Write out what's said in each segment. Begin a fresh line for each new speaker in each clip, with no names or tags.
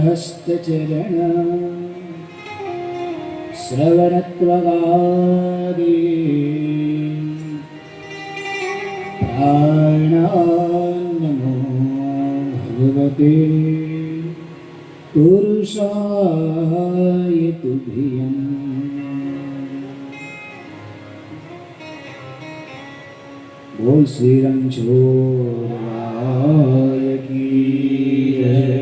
हस्तचरण श्रवणत्वगादि प्राणान्नमो भगवते पुरुषाय तुभ्यम्। बोल श्री रणछोड़राय की जय।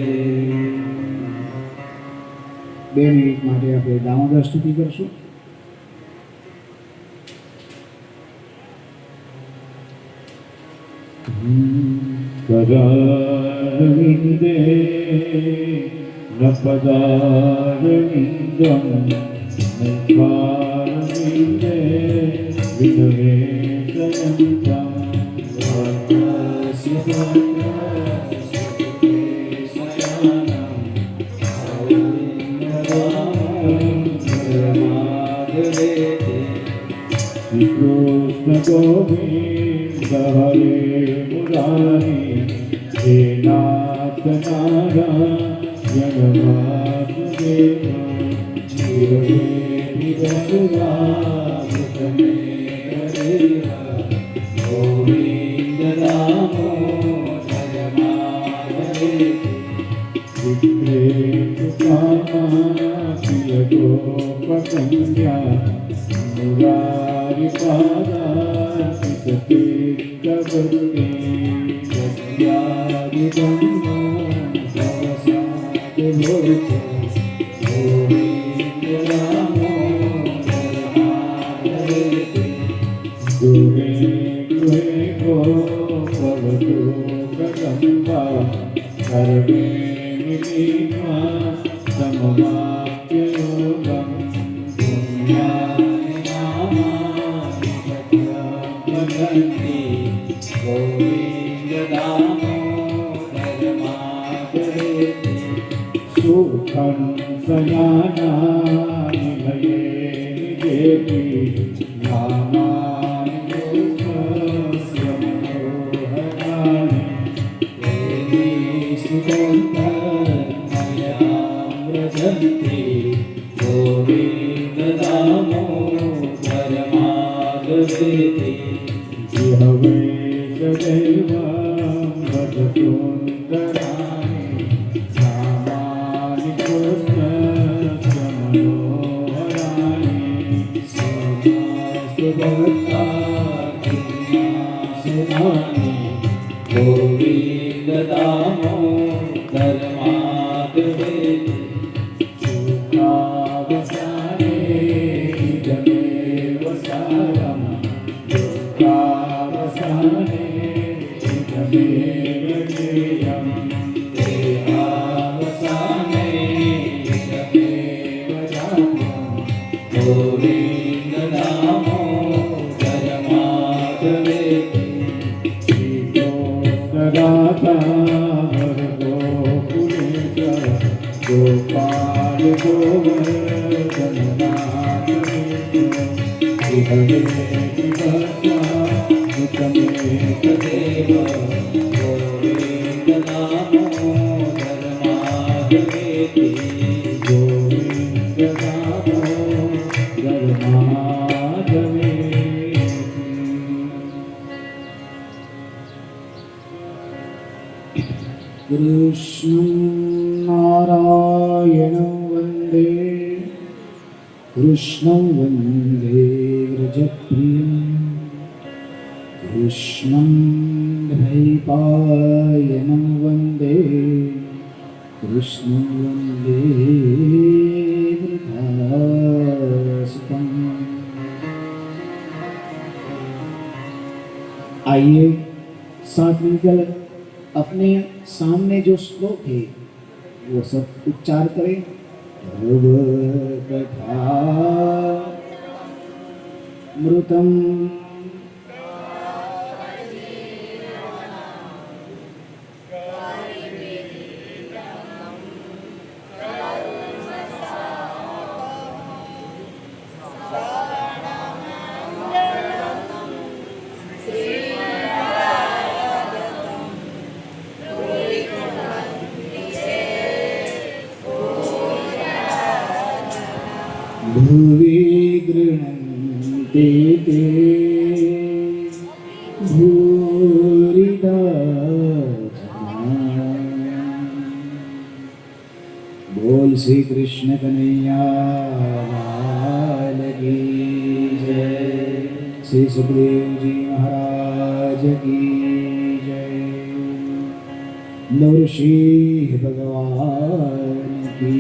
2 મિનિટ માટે આપણે દામોદર સ્તુતિ કરશું.
પદારવિંદે નપદારવિંદમ મુખારવિંદે વિધવેશયંતમ વરસ્ય Krishna Govinda Hare Murari He Nath Narayana Vasudeva Jivane Nidasura Mutane Hareva Govinda Damodara Madhave Vikre Kukama Priya Gopakanya Murari Pada Sitatirthavate Satyadi Dhamma Savasade Loche Govinda Damodara Madhavete Dure Dure Gopavatu Kadamba Karve Milima Samavakya Yogam Govinda Damodara Madhavete Sukham Sayana Nilaye Nidevi Namani Yukasya Manoharani Devi Sukanta Mayam Rajanti Govinda Damodara Madhavete Jihave Sadeva Vadasundara धर्मागवेति सुखावसाने इदमेव सारम् दुःखावसाने इदमेव ज्ञेयम् देहावसाने इदमेव जातम् गोविन्दनामो धर्मागवेति गाता गोपाल गोवर्धननाथ तमेव गोविन्दनामो धर्मागवेति गोविन्दनामो धर्मागवेति।
कृष्णं नारायणं वन्दे कृष्णं वन्दे व्रजप्रियं कृष्णं द्वैपायनं वन्दे कृष्णं वन्दे वृद्धासुतम्। आइए साथ मिलकर अपने सामने जो श्लोक है वो सब उच्चार करें। भव कथा मृतम भुवि गृह्णन्ति ते भूरिदा जना। बोल श्री कृष्ण कन्हैया लाल की जय। श्री सुखदेव जी महाराज की जय। नृषि भगवान की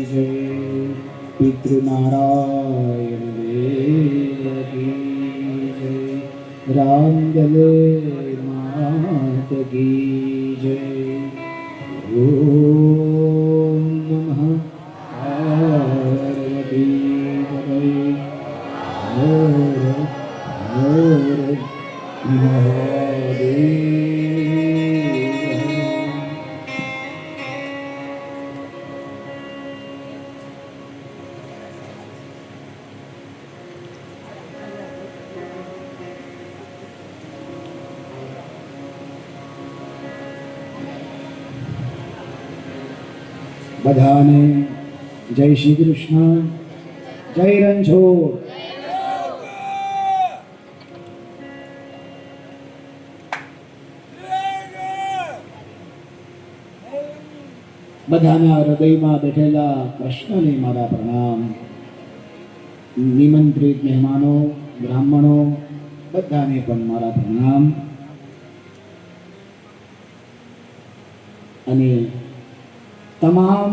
जय। पितृनारायण देव की जय। रामदल मात की जय। ओम नमः पार्वती पतये हर हर महादेव। बधाने जय श्री कृष्ण जय रणछोड़। બધાના હૃદયમાં બેઠેલા કૃષ્ણને મારા પ્રણામ. નિમંત્રિત મહેમાનો બ્રાહ્મણો બધાને પણ મારા પ્રણામ. અને તમામ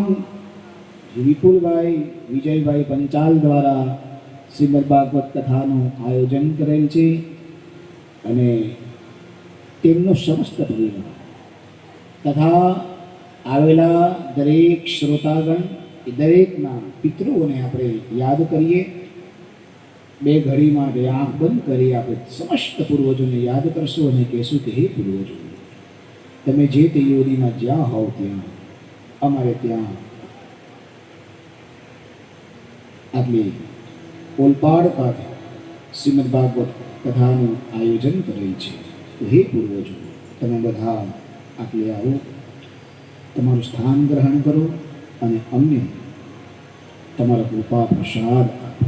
વિપુલભાઈ વિજયભાઈ પંચાલ દ્વારા શ્રીમદ ભાગવત કથાનું આયોજન કરેલ છે અને તેમનો સમસ્ત પરિવાર તથા આવેલા દરેક શ્રોતાગણ એ દરેકના પિતૃઓને આપણે યાદ કરીએ. બે ઘડી માટે આંખ બંધ કરી આપણે સમસ્ત પૂર્વજોને યાદ કરશું અને કહેશું કે હે પૂર્વજો, તમે જે તે યોનિમાં જ્યાં હોવ ત્યાં અમારે ત્યાં આટલી ઓલપાડ કાંઠે શ્રીમદ ભાગવત કથાનું આયોજન કરેલ છે. તો હે પૂર્વજો, તમે બધા આટલે આવો, તમારું સ્થાન ગ્રહણ કરો અને અમને તમારા કૃપા પ્રસાદ આપો.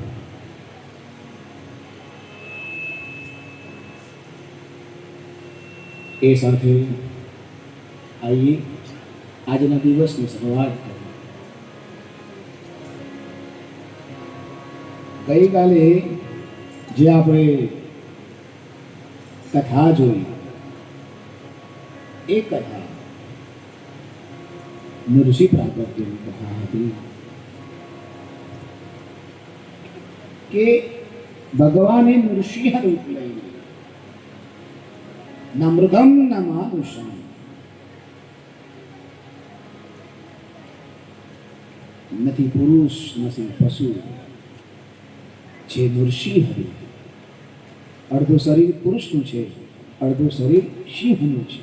એ સાથે આઈએ આજના દિવસની શરૂઆત કરીએ. ગઈકાલે જે આપણે કથા જોઈ એ કથા નૃષિ પ્રાગટ્યની કથા હતી કે ભગવાને નૃસિંહ રૂપ લઈને ન મૃગમ ન માનુષમ નથી પુરુષ નથી પશુ, જે નૃસિંહ હતું અડધું શરીર પુરુષનું છે, અડધું શરીર સિંહનું છે.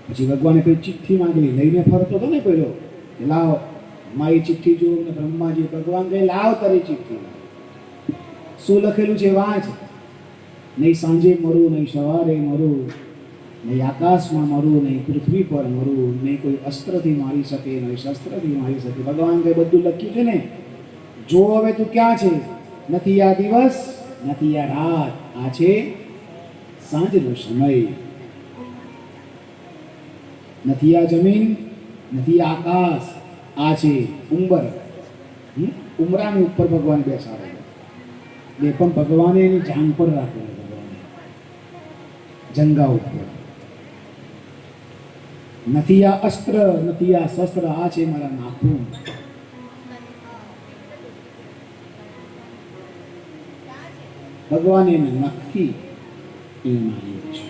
પછી ભગવાને કોઈ ચિઠ્ઠી માંગેલી, લઈને ફરતો હતો ને પેલો, લાવ મારી ચિઠ્ઠી જો. ને બ્રહ્માજી ભગવાન કહે લાવ તારી ચિઠ્ઠી. શું લખેલું છે વાંચ. નહીં સાંજે મરું, નહીં સવારે મરું, નહીં આકાશમાં મરું, નહીં પૃથ્વી પર મરું, નહીં કોઈ અસ્ત્રથી મારી શકે, નહીં શસ્ત્રથી મારી શકે. ભગવાન કહે બધું લખ્યું છે ને, જો હવે તું ક્યાં છે. નથી આ દિવસ, નથી આ રાત, આ છે સાંજનો સમય. નથી આ જમીન, નથી આ આકાશ, આ છે ઉંબર. ઉમરાની ઉપર ભગવાન બેસાડે બે પણ ભગવાને એની જાંગ પર રાખેલો. ભગવાને જંગા ઉપર. નથી આ અસ્ત્ર, નથી આ શસ્ત્ર, આ છે મારા નાખું. ભગવાને એને નખથી એને માર્યો છે.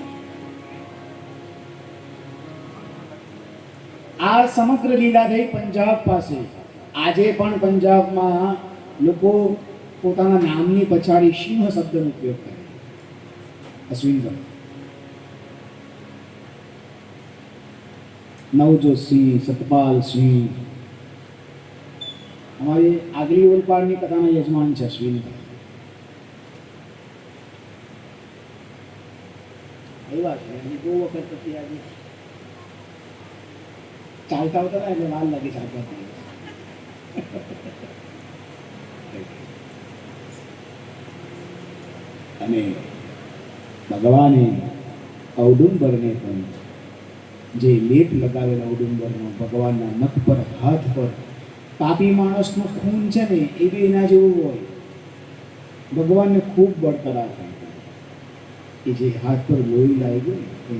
આ સમગ્ર લીલા થઈ પંજાબ પાસે. આજે પણ પંજાબમાં લોકો પોતાના નામની પછાડી સિંહ શબ્દનો ઉપયોગ કરે. અશ્વિનભાઈ નવજોત સિંહ, સતપાલ સિંહ, અમારી આગલી ઓલપાડની કથાના યજમાન છે અશ્વિનભાઈ. એવા છે અને બહુ વખત પછી આજે ચાલતા આવતા ને એટલે વાર લાગી ચાલતા. અને ભગવાને ઔદુંબરને પણ જે લેપ લગાવેલ ઔદુંબરનો ભગવાનના નખ પર, હાથ પર, પાપી માણસનું ખૂન છે ને એ બી એના જેવું હોય. ભગવાનને ખૂબ બળતરા થાય કે જે હાથ પર લોહી લાગ્યું ને.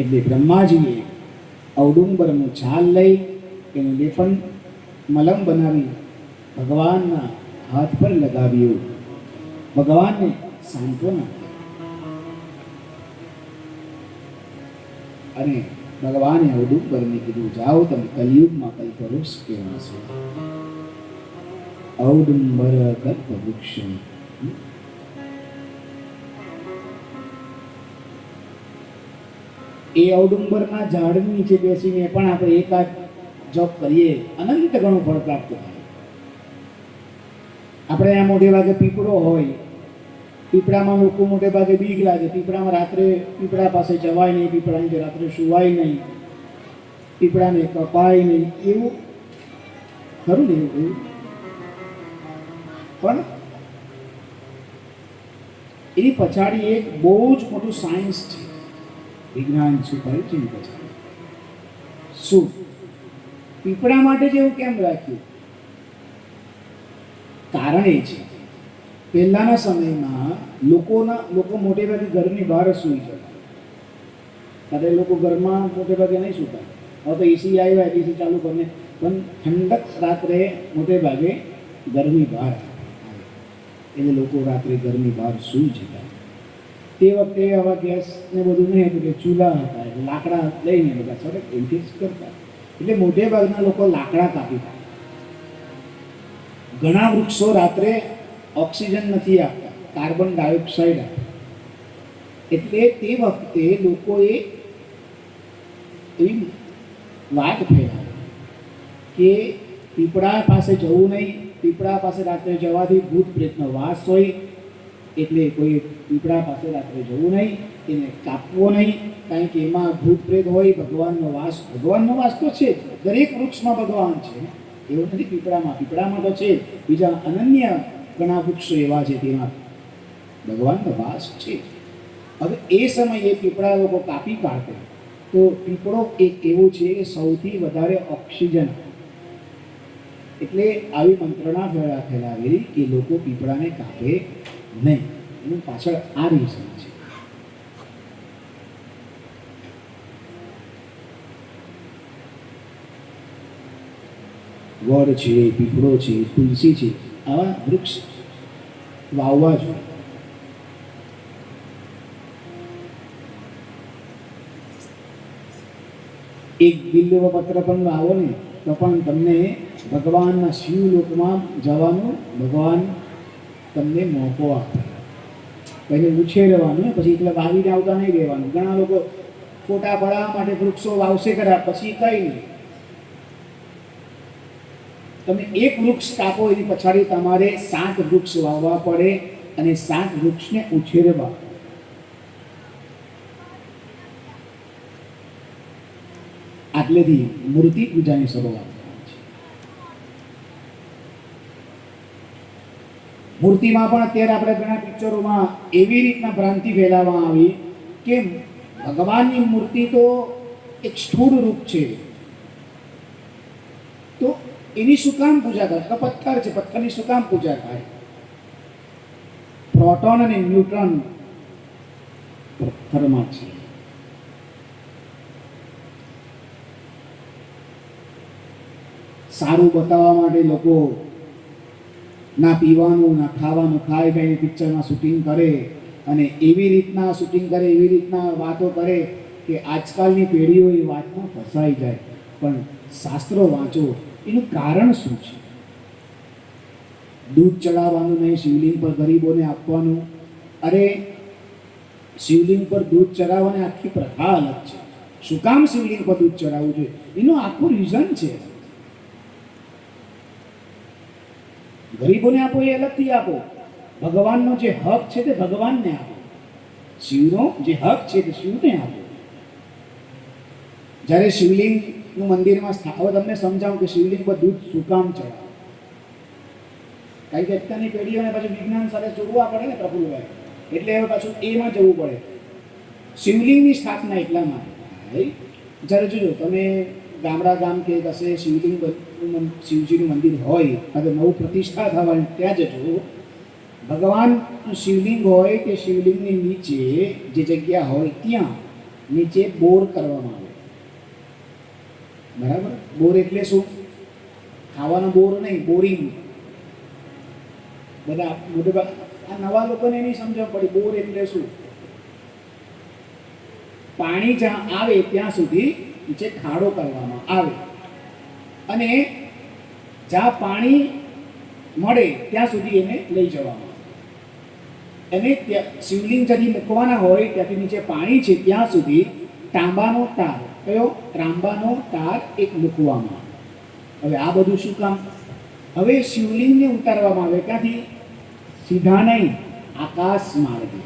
એટલે બ્રહ્માજીએ ઔદુંબરનું છાલ લઈ એનું લેપન મલમ બનાવી ભગવાનના હાથ પર લગાવ્યું. ભગવાનને સાંત્વના અને ભગવાને ઔદુંબરને કીધું જાઓ તમે કલિયુગમાં કલ્પવૃક્ષ કહેવા છો. ઔદુંબર કલ્પવૃક્ષ. એ ઔદુંબરના ઝાડની નીચે બેસીને પણ આપણે એકાદ જોબ કરીએ અનંત ઘણું ફળ પ્રાપ્ત થાય. આપણે આ મોટે ભાગે પીપળો હોય, પીપળામાં લોકો મોટે ભાગે બીક લાગે. પીપળામાં રાત્રે પીપળા પાસે જવાય નહીં, પીપળાની નીચે રાત્રે સુવાય નહીં, પીપળાને કપાય નહીં, એવું ખરું ને એવું. પણ એની પછાડી એક બહુ જ મોટું સાયન્સ છે, વિજ્ઞાન છુપાયું છે એની પછાડી. શું પીપળા માટે જ એવું કેમ રાખ્યું? કારણ એ છે પહેલાના સમયમાં લોકો મોટે ભાગે ઘરની બહાર સૂઈ જતા. ત્યારે લોકો ઘરમાં મોટે ભાગે નહીં સૂતા. હવે તો એસી આવ્યા, એસી ચાલુ કરીને પણ ઠંડક રાત્રે મોટે ભાગે ઘરની બહાર એટલે લોકો રાત્રે ઘરની બહાર સૂઈ જતા. તે વખતે આવા ગેસ ને બધું નહીં હતું કે ચૂલા હતા, એટલે લાકડા લઈને બધા સડક એમથી જ કરતા. એટલે મોટે ભાગના લોકો લાકડા કાપી હતા. ઘણા વૃક્ષો રાત્રે ઓક્સિજન નથી આપતા, કાર્બન ડાયોક્સાઇડ આપે. એટલે તે વખતે લોકોએ એવી વાત ફેલાવી કે પીપળા પાસે જવું નહીં, પીપળા પાસે રાત્રે જવાથી ભૂત પ્રેતનો વાસ હોય, એટલે કોઈ પીપળા પાસે રાત્રે જવું નહીં, એને કાપવો નહીં, કારણ કે એમાં ભૂત પ્રેત હોય. ભગવાનનો વાસ તો છે જ, દરેક વૃક્ષમાં ભગવાન છે, એવું નથી. પીપળામાં તો છે, બીજા અનન્ય ઘણા વૃક્ષો એવા છે તેમાં ભગવાનનો વાસ છે. હવે એ સમયે પીપળા લોકો કાપી કાઢે તો પીપળો એક એવું છે કે સૌથી વધારે ઓક્સિજન. એટલે આવી મંત્રણા ફેલાવેલી કે લોકો પીપળાને કાપે નહીં. એનું પાછળ આ રીઝન છે. વડ છે, પીપળો છે, તુલસી છે, આવા વૃક્ષ વાવવા જોઈએ. એક બિલ્વપત્ર પણ વાવો ને તો પણ તમને ભગવાનના શિવલોકમાં જવાનું ભગવાન તમને મોકો આપે. પહેલે ઉછેરવાનું, પછી એટલે વાવીને આવતા નહીં રહેવાનું. ઘણા લોકો ફોટા પડાવવા માટે વૃક્ષો વાવશે ખરા, પછી કંઈ નહીં. તમે એક વૃક્ષ કાપો એની પછાડી તમારે 7 વૃક્ષ વાવવા પડે અને 7 વૃક્ષને ઉછેરવા. આટલેથી મૂર્તિ પૂજાની શરૂઆત થાય છે. મૂર્તિમાં પણ અત્યારે આપણે ઘણા પિક્ચરોમાં એવી રીતના ભ્રાંતિ ફેલાવવામાં આવી કે ભગવાનની મૂર્તિ તો એક સ્થૂળ રૂપ છે, તો એની શું કામ પૂજા થાય? તો પથ્થર છે, પથ્થરની શું કામ પૂજા થાય? પ્રોટોન અને ન્યુટ્રોન પથ્થરમાં છે. સારું બતાવવા માટે લોકો ના પીવાનું ના ખાવાનું ખાઈ ખાઈને પિક્ચરમાં શૂટિંગ કરે અને એવી રીતના શૂટિંગ કરે, એવી રીતના વાતો કરે કે આજકાલની પેઢીઓ એ વાતમાં ફસાઈ જાય. પણ શાસ્ત્રો વાંચો, એનું કારણ શું છે? દૂધ ચડાવવાનું નહીં, શિવલિંગ પર ગરીબોને આપવાનું. અરે શિવલિંગ પર દૂધ ચડાવવાની આખી પ્રથા અલગ છે. શું કામ શિવલિંગ પર દૂધ ચડાવવું જોઈએ? એનું આખું રીઝન છે. ગરીબોને આપો એ અલગથી આપો. ભગવાનનો જે હક છે તે ભગવાનને આપો. શિવનો જે હક છે તે શિવને આપો. જ્યારે શિવલિંગનું મંદિરમાં હવે તમને સમજાવું કે શિવલિંગ પર દૂધ શું કામ ચડાવે. કારણ કે અત્યારની પેઢીઓને પાછું વિજ્ઞાન સાથે જોડવા પડે ને પ્રફુલ્લભાઈ, એટલે હવે પાછું એમાં જવું પડે. શિવલિંગની સ્થાપના એટલા માટે જ્યારે જોજો તમે ગામડા ગામ કે કશે શિવજીનું મંદિર હોય અને નવું પ્રતિષ્ઠા થવાની ત્યાં જજો, ભગવાન શિવલિંગ હોય કે શિવલિંગની નીચે જે જગ્યા હોય ત્યાં નીચે બોર કરવામાં આવે. બરાબર? બોર એટલે શું? ખાવાનો બોર નહીં, બોરિંગ. બધા મોટે આ નવા લોકોને નહીં સમજણ પડી બોર એટલે શું. પાણી જ્યાં આવે ત્યાં સુધી નીચે ખાડો કરવામાં આવે અને જ્યાં પાણી મળે ત્યાં સુધી એને લઈ જવામાં આવે. અને શિવલિંગ જ્યાંથી મૂકવાના હોય ત્યાંથી નીચે પાણી છે ત્યાં સુધી તાંબાનો તાર, કયો? ત્રાંબાનો તાર એક મૂકવામાં આવે. હવે આ બધું શું કામ? હવે શિવલિંગને ઉતારવામાં આવે ક્યાંથી? સીધા નહીં, આકાશ માર્ગે,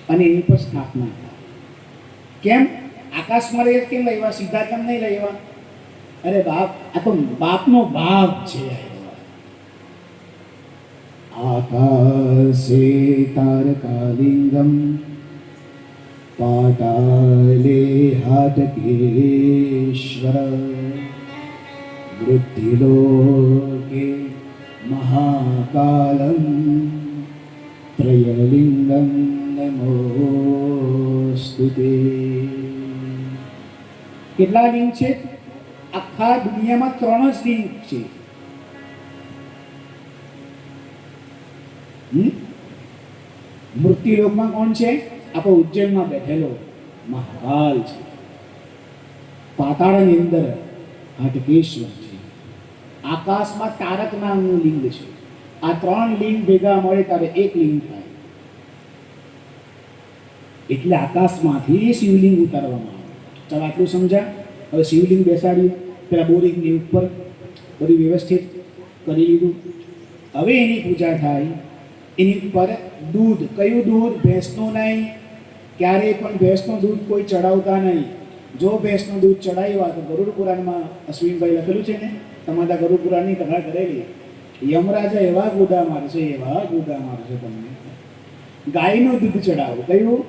અને એની પર સ્થાપના થાય. કેમ આકાશ માર્ગે કેમ લાવ્યા? સીધા કેમ નહીં લાવ્યા? અરે બાપ, આ તો બાપનો ભાગ છે. આકાશે તારકાલિંગમ પાતાલે હાટકેશ્વર વૃદ્ધિલોકે મહાકાલમ ત્રયલિંગમ નમોસ્તુતે. કેટલા લિંગ છે? આખા દુનિયામાં 3 જ લિંગ છે. મૃત્યુલોકમાં કોણ છે? આપણો ઉજ્જૈનમાં બેઠેલો મહાકાલ છે. પાતાળની અંદર હાટકેશ્વર છે. આકાશમાં તારક નામનું લિંગ છે. આ 3 લિંગ ભેગા મળે ત્યારે એક લિંગ થાય. એટલે આકાશમાંથી શિવલિંગ ઉતારવામાં આવે. ચાલો આટલું સમજા. હવે શિવલિંગ બેસાડી પેલા બોરિંગની ઉપર બધું વ્યવસ્થિત કરી લીધું. હવે એની પૂજા થાય. એની ઉપર દૂધ, કયું દૂધ? ભેંસનું નહીં. ક્યારેય પણ ભેંસનું દૂધ કોઈ ચડાવતા નહીં. જો ભેંસનું દૂધ ચડાવ્યા તો ગરુડ પુરાણમાં અશ્વિનભાઈ લખેલું છે ને, તમારા ગરુડ પુરાણની કથા કરેલી. યમરાજા એવા ગોદા મારશે, એવા ગોદા મારશે તમને. ગાયનું દૂધ ચડાવો. કયું?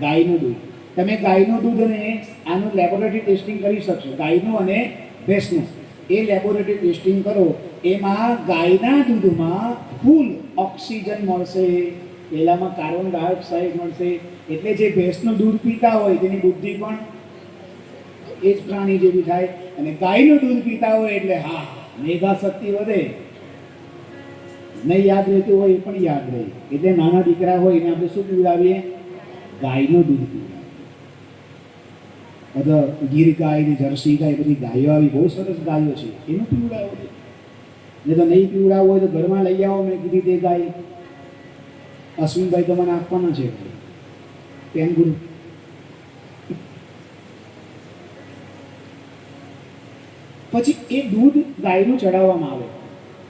ગાયનું દૂધ. તમે ગાયનું દૂધ અને આનું લેબોરેટરી ટેસ્ટિંગ કરી શકશો. ગાયનું અને ભેંસનું એ લેબોરેટરી ટેસ્ટિંગ કરો. એમાં ગાયના દૂધમાં ફૂલ ઓક્સિજન મળશે, પેલામાં કાર્બન ડાયોક્સાઇડ મળશે. એટલે જે ભેંસનું દૂધ પીતા હોય તેની બુદ્ધિ પણ એ જ પ્રાણી જેવી થાય. અને ગાયનું દૂધ પીતા હોય એટલે હા મેધા શક્તિ વધે, નહીં યાદ રહેતું હોય એ પણ યાદ રહે. એટલે નાના દીકરા હોય એને આપણે શું પીવડાવીએ? ગાયનું દૂધ પીવડાવીએ. બધા ગીર ગાય ને જર્સી ગાય બધી ગાયો આવી, બહુ સરસ ગાયો છે, એનું પીવડાવો. ને તો નહીં પીવડાવવું હોય તો ઘરમાં લઈ આવો. મેં કીધી તે ગાય અશ્વિનભાઈ તો મને આપવાના છે પેન ગુરુ. પછી એ દૂધ ગાયનું ચડાવવામાં આવે.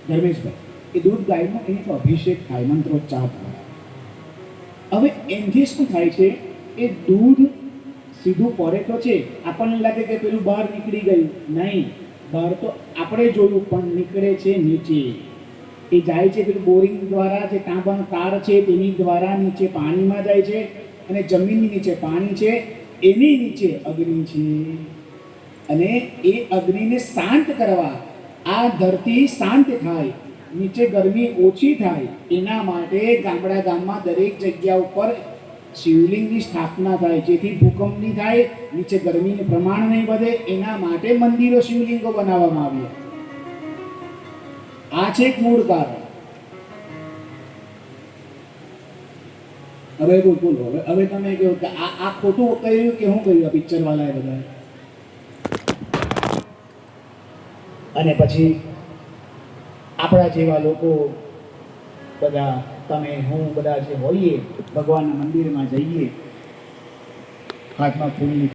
ધર્મેશભાઈ, એ દૂધ ગાયનો એને તો અભિષેક થાય, મંત્રોચ્ચાર થાય. હવે એનાથી શું થાય છે? એ દૂધ સીધું પડે તો છે, આપણને લાગે કે પેલું બહાર નીકળી ગયું. નહીં, બહાર તો આપણે જોયું પણ નીકળે છે નીચે. એ જાય છે પેલું બોરિંગ દ્વારા, જે તાંબાનો તાર છે તેની દ્વારા નીચે પાણીમાં જાય છે. અને જમીનની નીચે પાણી છે, એની નીચે અગ્નિ છે. અને એ અગ્નિને શાંત કરવા, આ ધરતી શાંત થાય, નીચે ગરમી ઓછી થાય, એના માટે ગામડા ગામમાં દરેક જગ્યા ઉપર શિવલિંગની સ્થાપના થાય, જેથી ભૂકંપ નહીં થાય, નીચે ગરમીનું પ્રમાણ નહીં વધે. એના માટે મંદિરો શિવલિંગો બનાવવામાં આવ્યા. આ છે એક મૂળ કારણ. હવે બોલો, હવે તમે કહો કે આ ખોટું કહ્યું કે હું કહ્યું? આ પિક્ચર વાળાએ બધા. અને પછી આપણા જેવા લોકો બધા, તમે હું બધા જે હોઈએ, ભગવાનના મંદિરમાં જઈએ, હાથમાં ફૂલની